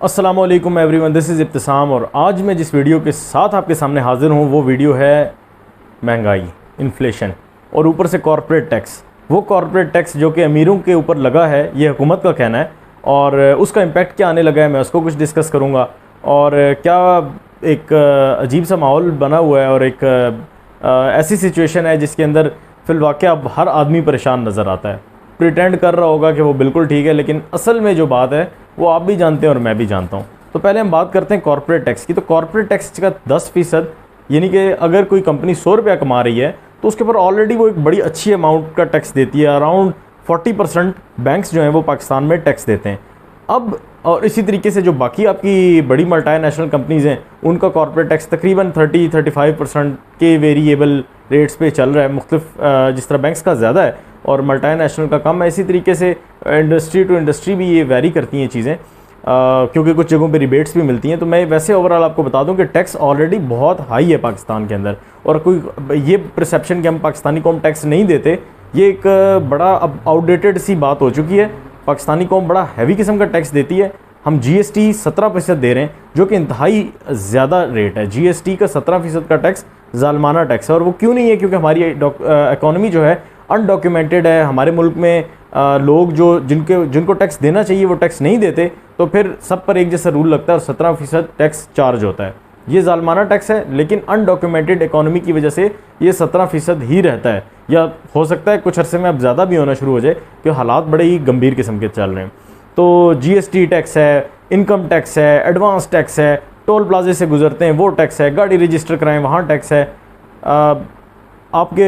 अस्सलाम वालेकुम everyone, this is इब्तिसाम। और आज मैं जिस वीडियो के साथ आपके सामने हाज़िर हूँ वो वीडियो है महंगाई, इन्फ्लेशन और ऊपर से कॉर्पोरेट टैक्स। वो कॉर्पोरेट टैक्स जो कि अमीरों के ऊपर लगा है, ये हुकूमत का कहना है, और उसका इम्पैक्ट क्या आने लगा है मैं उसको कुछ डिस्कस करूँगा। और क्या एक अजीब सा माहौल बना हुआ है और एक ऐसी सिचुएशन है जिसके अंदर फिलवाक़या अब हर आदमी परेशान नज़र आता है। प्रिटेंड कर रहा होगा कि वो बिल्कुल ठीक है, लेकिन असल में जो बात है वो आप भी जानते हैं और मैं भी जानता हूँ। तो पहले हम बात करते हैं कॉर्पोरेट टैक्स की। तो कॉर्पोरेट टैक्स का 10%, यानी कि अगर कोई कंपनी 100 रुपया कमा रही है तो उसके ऊपर ऑलरेडी वो एक बड़ी अच्छी अमाउंट का टैक्स देती है। अराउंड 40% बैंक्स जो हैं वो पाकिस्तान में टैक्स देते हैं। अब और इसी तरीके से जो बाकी आपकी बड़ी मल्टीनेशनल कंपनीज़ हैं उनका कॉर्पोरेट टैक्स तकरीबन 30-35% के वेरिएबल रेट्स पे चल रहा है। मुख्तलिफ जिस तरह बैंक्स का ज़्यादा है और मल्टीनेशनल का कम है, इसी तरीके से इंडस्ट्री टू इंडस्ट्री भी ये वेरी करती हैं चीज़ें, क्योंकि कुछ जगहों पे रिबेट्स भी मिलती हैं। तो मैं वैसे ओवरऑल आपको बता दूं कि टैक्स ऑलरेडी बहुत हाई है पाकिस्तान के अंदर, और कोई ये परसेप्शन कि हम पाकिस्तानी कौम टैक्स नहीं देते, ये एक बड़ा अब आउटडेटेड सी बात हो चुकी है। पाकिस्तानी कौम बड़ा हैवी किस्म का टैक्स देती है। हम GST 17% दे रहे हैं, जो कि इंतहाई ज़्यादा रेट है। GST का 17% का टैक्स जालमाना टैक्स है। और वो क्यों नहीं है? क्योंकि हमारी इकॉनमी जो है अनडॉक्यूमेंटेड है। हमारे मुल्क में लोग जो जिनको टैक्स देना चाहिए वो टैक्स नहीं देते, तो फिर सब पर एक जैसा रूल लगता है और 17% टैक्स चार्ज होता है। ये जालमाना टैक्स है, लेकिन अनडॉक्यूमेंटेड इकॉनमी की वजह से ये 17% ही रहता है, या हो सकता है कुछ अरसे में अब ज़्यादा भी होना शुरू हो जाए, क्योंकि हालात बड़े ही गंभीर किस्म के चल रहे हैं। तो GST टैक्स है, इनकम टैक्स है, एडवांस टैक्स है, टोल प्लाजे से गुजरते हैं वो टैक्स है, गाड़ी रजिस्टर कराएं वहाँ टैक्स है, आपके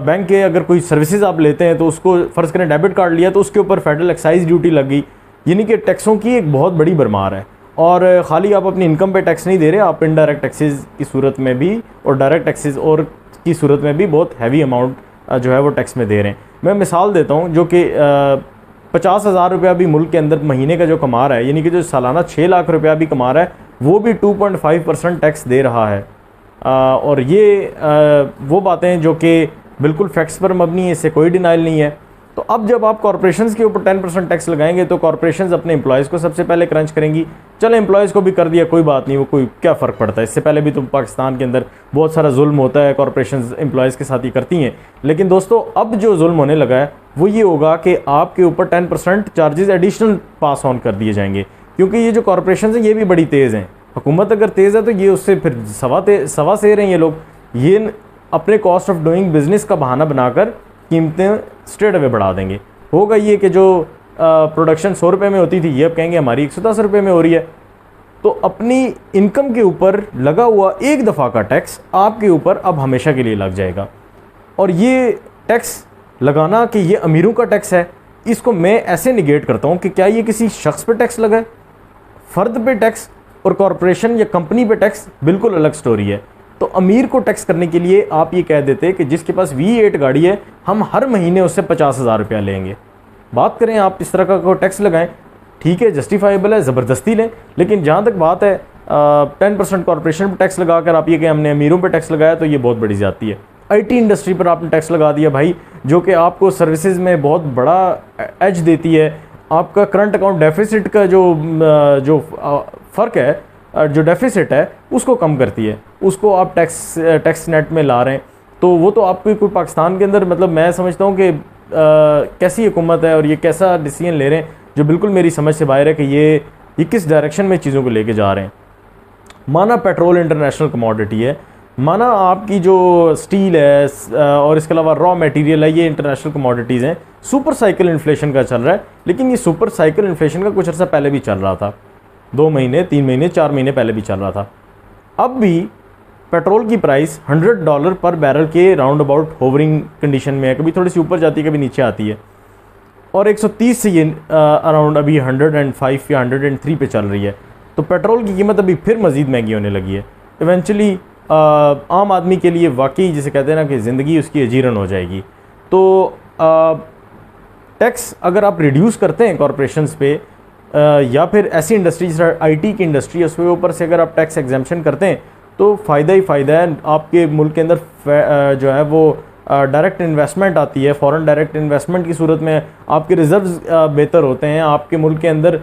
बैंक के अगर कोई सर्विसेज आप लेते हैं तो उसको फ़र्ज़ करें डेबिट कार्ड लिया तो उसके ऊपर फेडरल एक्साइज ड्यूटी लग गई। यानी कि टैक्सों की एक बहुत बड़ी भरमार है। और ख़ाली आप अपनी इनकम पे टैक्स नहीं दे रहे, आप इनडायरेक्ट टैक्सेस की सूरत में भी और डायरेक्ट टैक्सेस और की सूरत में भी बहुत हैवी अमाउंट जो है वो टैक्स में दे रहे हैं। मैं मिसाल देता हूँ, जो कि 50,000 रुपया भी मुल्क के अंदर महीने का जो कमा रहा है, यानी कि जो सालाना 6 लाख रुपया भी कमा रहा है, वो भी 2.5% टैक्स दे रहा है। और ये वो बातें जो कि बिल्कुल फैक्ट्स पर मबनी है, इससे कोई डिनाइल नहीं है। तो अब जब आप कॉर्पोरेशंस के ऊपर 10% टैक्स लगाएंगे तो कॉर्पोरेशंस अपने एम्प्लॉयज़ को सबसे पहले क्रंच करेंगी। चलो एम्प्लॉयज़ को भी कर दिया, कोई बात नहीं, वो कोई क्या फ़र्क पड़ता है। इससे पहले भी तो पाकिस्तान के अंदर बहुत सारा जुल्म होता है, कॉर्पोरेशंस एम्प्लॉयज़ के साथ ही करती हैं। लेकिन दोस्तों अब जो जुल्म होने लगा है वो ये होगा कि आपके ऊपर 10% चार्जेस एडिशनल पास ऑन कर दिए जाएंगे, क्योंकि ये जो कॉर्पोरेशन हैं ये भी बड़ी तेज़ हैं। हुकूमत अगर तेज़ है तो ये उससे फिर सवा से रहे हैं। ये लोग ये अपने कॉस्ट ऑफ डूइंग बिजनेस का बहाना बनाकर कीमतें स्ट्रेट अवे बढ़ा देंगे। होगा ये कि जो प्रोडक्शन 100 रुपये में होती थी, ये अब कहेंगे हमारी 110 रुपये में हो रही है। तो अपनी इनकम के ऊपर लगा हुआ एक दफ़ा का टैक्स आपके ऊपर अब हमेशा के लिए लग जाएगा। और ये टैक्स लगाना कि ये अमीरों का टैक्स है, इसको मैं ऐसे निगेट करता हूँ कि क्या ये किसी शख्स पर टैक्स लगा है? फ़र्द पे टैक्स और कॉरपोरेशन या कंपनी पे टैक्स बिल्कुल अलग स्टोरी है। तो अमीर को टैक्स करने के लिए आप ये कह देते कि जिसके पास V8 गाड़ी है हम हर महीने उससे 50,000 रुपया लेंगे। बात करें आप इस तरह का कोई टैक्स लगाएं, ठीक है, जस्टिफाइबल है, ज़बरदस्ती लें। लेकिन जहाँ तक बात है 10% कॉरपोरेशन पर टैक्स लगा कर आप ये कि हमने अमीरों पर टैक्स लगाया, तो ये बहुत बड़ी ज़्यादती है। IT इंडस्ट्री पर आपने टैक्स लगा दिया भाई, जो कि आपको सर्विसेज में बहुत बड़ा एज देती है। आपका करंट अकाउंट डेफिसिट का जो फ़र्क है, जो डेफिसिट है उसको कम करती है, उसको आप टैक्स नेट में ला रहे हैं। तो वो तो आपको कोई पाकिस्तान के अंदर, मतलब मैं समझता हूँ कि कैसी हुकूमत है और ये कैसा डिसीजन ले रहे हैं जो बिल्कुल मेरी समझ से बाहर है कि ये किस डायरेक्शन में चीज़ों को लेके जा रहे हैं। माना पेट्रोल इंटरनेशनल कमोडिटी है, माना आपकी जो स्टील है और इसके अलावा रॉ मटेरियल है, ये इंटरनेशनल कमोडिटीज़ हैं। सुपर साइकिल इन्फ्लेशन का चल रहा है, लेकिन ये सुपर साइकिल इन्फ्लेशन का कुछ अर्सा पहले भी चल रहा था, 2 महीने 3 महीने 4 महीने पहले भी चल रहा था। अब भी पेट्रोल की प्राइस $100 पर बैरल के राउंड अबाउट होवरिंग कंडीशन में है, कभी थोड़ी सी ऊपर जाती है, कभी नीचे आती है। और 130 से ये अराउंड अभी 105 या 103 पे चल रही है। तो पेट्रोल की कीमत अभी फिर मज़ीद महंगी होने लगी है। इवेंचुअली आम आदमी के लिए वाकई जिसे कहते हैं ना कि ज़िंदगी उसकी अजीरन हो जाएगी। तो टैक्स अगर आप रिड्यूस करते हैं कॉरपोरेशंस पे, या फिर ऐसी इंडस्ट्री जैसे IT की इंडस्ट्री है उसके ऊपर से अगर आप टैक्स एग्जेम्पशन करते हैं, तो फ़ायदा ही फ़ायदा है। आपके मुल्क के अंदर जो है वो डायरेक्ट इन्वेस्टमेंट आती है, फ़ॉरेन डायरेक्ट इन्वेस्टमेंट की सूरत में आपके रिज़र्व्स बेहतर होते हैं, आपके मुल्क के अंदर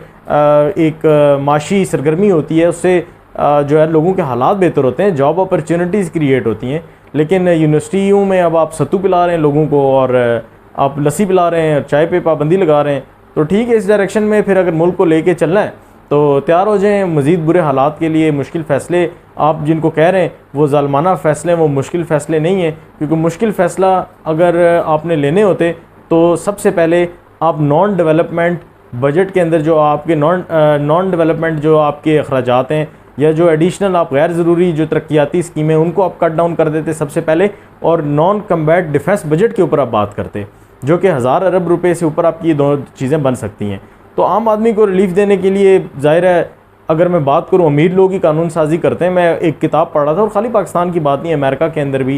एक माशी सरगर्मी होती है, उससे जो है लोगों के हालात बेहतर होते हैं, जॉब अपॉर्चुनिटीज़ क्रिएट होती हैं। लेकिन यूनिवर्सिटियों में अब आप सत्तू पिला रहे हैं लोगों को, और आप लस्सी पिला रहे हैं, चाय पे पाबंदी लगा रहे हैं, तो ठीक है, इस डायरेक्शन में फिर अगर मुल्क को लेके चलना है तो तैयार हो जाएं मज़ीद बुरे हालात के लिए। मुश्किल फ़ैसले आप जिनको कह रहे हैं वो ज़ालमाना फ़ैसले, वो मुश्किल फ़ैसले नहीं हैं, क्योंकि मुश्किल फ़ैसला अगर आपने लेने होते तो सबसे पहले आप नॉन डेवलपमेंट बजट के अंदर जो आपके नॉन डेवलपमेंट जो आपके अखराजात हैं, या जो एडिशनल आप गैर ज़रूरी जो तरक्याती स्कीमें उनको आप कट डाउन कर देते सबसे पहले, और नॉन कम्बैट डिफेंस बजट के ऊपर आप बात करते, जो कि 1000 अरब रुपए से ऊपर आपकी ये दोनों चीज़ें बन सकती हैं। तो आम आदमी को रिलीफ देने के लिए ज़ाहिर है, अगर मैं बात करूँ अमीर लोग ही कानून साजी करते हैं। मैं एक किताब पढ़ रहा था, और ख़ाली पाकिस्तान की बात नहीं, अमेरिका के अंदर भी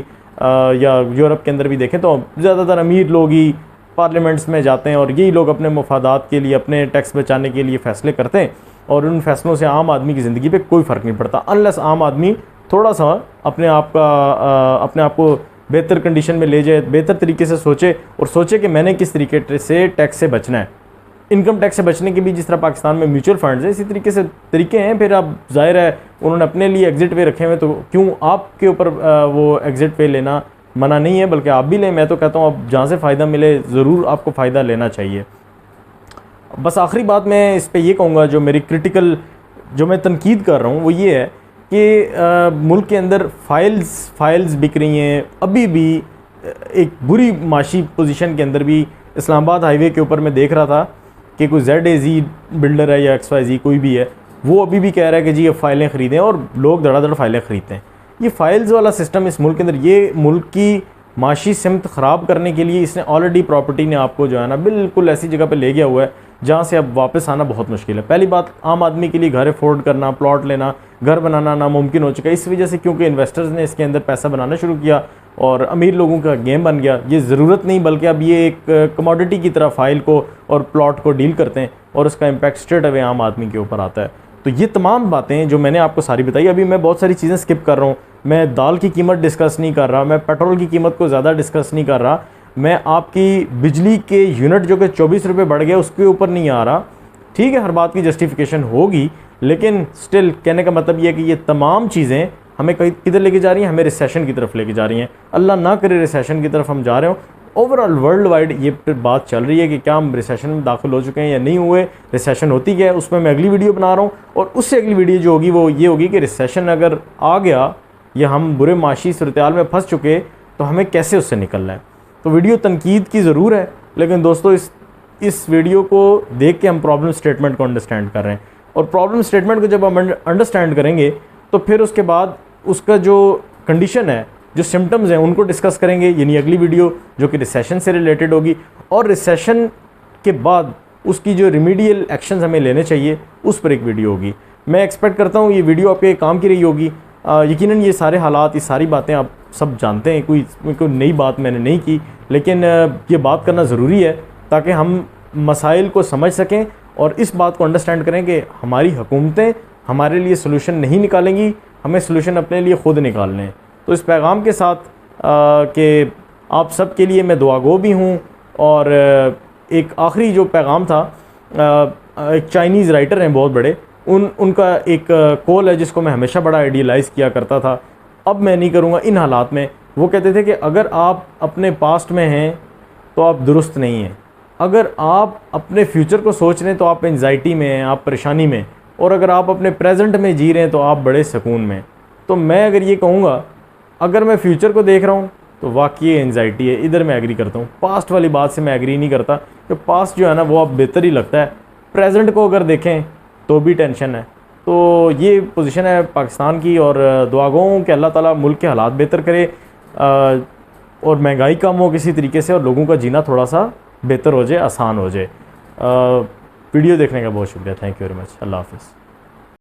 या यूरोप के अंदर भी देखें तो ज़्यादातर अमीर लोग ही पार्लियामेंट्स में जाते हैं, और यही लोग अपने मफादात के लिए, अपने टैक्स बचाने के लिए फ़ैसले करते हैं, और उन फैसलों से आम आदमी की ज़िंदगी पे कोई फ़र्क नहीं पड़ता, अनलेस आम आदमी थोड़ा सा अपने आप को बेहतर कंडीशन में ले जाए, बेहतर तरीके से सोचे, और सोचे कि मैंने किस तरीके से टैक्स से बचना है। इनकम टैक्स से बचने के भी जिस तरह पाकिस्तान में म्यूचुअल फंड्स हैं, इसी तरीके से तरीके हैं। फिर अब जाहिर है उन्होंने अपने लिए एग्ज़िट वे रखे हुए, तो क्यों आपके ऊपर वो एग्ज़िट वे लेना मना नहीं है, बल्कि आप भी लें। मैं तो कहता हूँ अब जहाँ से फ़ायदा मिले ज़रूर आपको फ़ायदा लेना चाहिए। बस आखिरी बात मैं इस पर यह कहूँगा, जो मेरी क्रिटिकल जो मैं तनकीद कर रहा हूँ वो ये है कि मुल्क के अंदर फ़ाइल्स बिक रही हैं। अभी भी एक बुरी माशी पोजीशन के अंदर भी इस्लामाबाद हाईवे के ऊपर मैं देख रहा था कि कोई ZAZ बिल्डर है या XYZ कोई भी है, वो अभी भी कह रहा है कि जी अब फ़ाइलें ख़रीदें, और लोग धड़ाधड़ फ़ाइलें ख़रीदते हैं। ये फ़ाइल्स वाला सिस्टम इस मुल्क के अंदर, ये मुल्क की माशी सिमत ख़राब करने के लिए इसने ऑलरेडी प्रॉपर्टी ने आपको जो है ना बिल्कुल ऐसी जगह पे ले गया हुआ है जहाँ से अब वापस आना बहुत मुश्किल है। पहली बात, आम आदमी के लिए घर अफोर्ड करना, प्लॉट लेना, घर बनाना नामुमकिन हो चुका है, इस वजह से क्योंकि इन्वेस्टर्स ने इसके अंदर पैसा बनाना शुरू किया और अमीर लोगों का गेम बन गया। ये ज़रूरत नहीं, बल्कि अब ये एक कमोडिटी की तरह फ़ाइल को और प्लॉट को डील करते हैं, और उसका इम्पैक्ट स्ट्रेट अवे आम आदमी के ऊपर आता है। तो ये तमाम बातें जो मैंने आपको सारी बताई, अभी मैं बहुत सारी चीज़ें स्किप कर रहा हूँ। मैं दाल की कीमत डिस्कस नहीं कर रहा, मैं पेट्रोल की कीमत को ज़्यादा डिस्कस नहीं कर रहा, मैं आपकी बिजली के यूनिट जो कि 24 रुपये बढ़ गया उसके ऊपर नहीं आ रहा। ठीक है, हर बात की जस्टिफिकेशन होगी, लेकिन स्टिल कहने का मतलब ये है कि ये तमाम चीज़ें हमें कहीं किधर लेके जा रही हैं, हमें रिसेशन की तरफ लेके जा रही हैं। अल्लाह ना करे रिसेशन की तरफ हम जा रहे हो। ओवरऑल वर्ल्ड वाइड ये बात चल रही है कि क्या हम रिसेशन में दाखिल हो चुके हैं या नहीं हुए, रिसेशन होती क्या है, उसमें मैं अगली वीडियो बना रहा हूँ। और उससे अगली वीडियो जो होगी वो ये होगी कि रिसेशन अगर आ गया या हम बुरे माशी सूरत-ए-हाल में फंस चुके तो हमें कैसे उससे निकलना है। तो वीडियो तनकीद की ज़रूर है, लेकिन दोस्तों इस वीडियो को देख के हम प्रॉब्लम स्टेटमेंट को अंडरस्टैंड कर रहे हैं, और प्रॉब्लम स्टेटमेंट को जब हम अंडरस्टैंड करेंगे तो फिर उसके बाद उसका जो कंडीशन है, जो सिम्टम्स हैं, उनको डिस्कस करेंगे, यानी अगली वीडियो जो कि रिसेशन से रिलेटेड होगी। और रिसेशन के बाद उसकी जो रिमीडियल एक्शंस हमें लेने चाहिए उस पर एक वीडियो होगी। मैं एक्सपेक्ट करता हूँ ये वीडियो आपके काम की रही होगी। यकीनन ये सारे हालात, ये सारी बातें आप सब जानते हैं, कोई नई बात मैंने नहीं की, लेकिन ये बात करना ज़रूरी है ताकि हम मसाइल को समझ सकें और इस बात को अंडरस्टैंड करें कि हमारी हुकूमतें हमारे लिए सोल्यूशन नहीं निकालेंगी, हमें सोल्यूशन अपने लिए ख़ुद निकालने हैं। तो इस पैगाम के साथ कि आप सब के लिए मैं दुआगो भी हूँ। और एक आखिरी जो पैगाम था, एक चाइनीज़ राइटर हैं बहुत बड़े, उनका एक कॉल है जिसको मैं हमेशा बड़ा आइडियलाइज़ किया करता था, अब मैं नहीं करूँगा इन हालात में। वो कहते थे कि अगर आप अपने पास्ट में हैं तो आप दुरुस्त नहीं हैं, अगर आप अपने फ्यूचर को सोच रहे हैं तो आप एंजाइटी में हैं, आप परेशानी में, और अगर आप अपने प्रेजेंट में जी रहे हैं तो आप बड़े सुकून में। तो मैं अगर ये कहूँगा, अगर मैं फ्यूचर को देख रहा हूँ तो वाकई एंजाइटी है, इधर मैं एग्री करता हूँ। पास्ट वाली बात से मैं एग्री नहीं करता, कि पास्ट जो है ना वो अब बेहतर ही लगता है, प्रेजेंट को अगर देखें तो भी टेंशन है। तो ये पोजीशन है पाकिस्तान की, और दुआगो हूँ कि अल्लाह ताला मुल्क के हालात बेहतर करे और महंगाई कम हो किसी तरीके से, और लोगों का जीना थोड़ा सा बेहतर हो जाए, आसान हो जाए। वीडियो देखने का बहुत शुक्रिया। Thank you very much. अल्लाह हाफ़िज़।